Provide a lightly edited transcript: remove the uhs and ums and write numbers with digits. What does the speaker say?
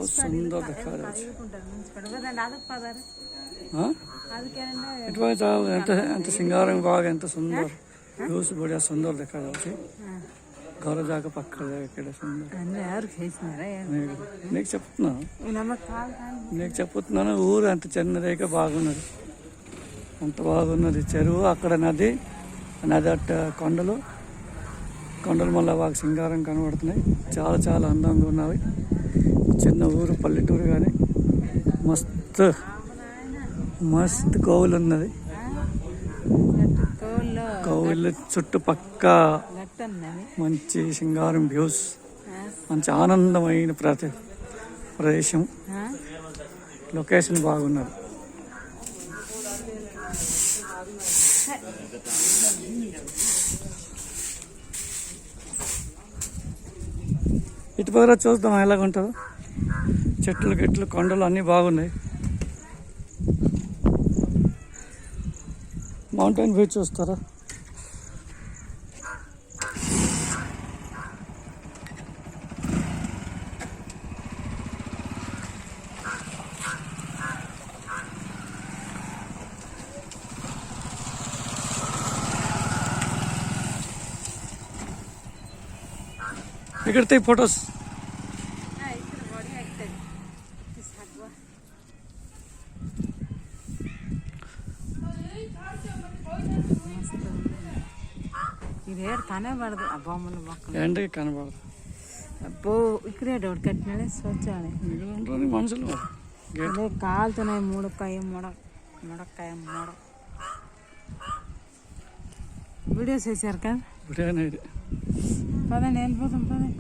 बहुत सुंदर देखा एंत सिंगार बाग एंत सुंदर व्यूज बढ़िया सुंदर देखा घर जाके पक्का सुंदर నీకు చెప్తున్నాను ఊరు అంత చిన్నదైతే బాగున్నది అంత బాగున్నది చెరువు అక్కడ నది అట్ట కొండలు మళ్ళీ బాగా సింగారం కనబడుతున్నాయి చాలా చాలా అందంగా ఉన్నవి చిన్న ఊరు పల్లెటూరు కానీ మస్తు మస్తు కోవులు ఉన్నది కోవిల్ చుట్టుపక్క మంచి సింగారం వ్యూస్ మంచి ఆనందమైన ప్రదేశం లొకేషన్ బాగున్నది ఇటు పక్కన చూద్దాం ఎలాగుంటుందో చెట్లు గిట్లు కొండలు అన్నీ బాగున్నాయి మౌంటైన్ వ్యూ చూస్తారా ఇక్కడ తీ ఫొటోస్ కనబడదు ఆ బొమ్మలు ఎండకి కనబడదు అబ్బో ఇక్కడే డోర్ కట్టినాడే స్వచ్ఛాలి మనుషులు కాలుతున్నాయి ముడక్కాయ వీడియోస్ వేసారు కదా పదండి వెళ్ళిపోతాం పదండి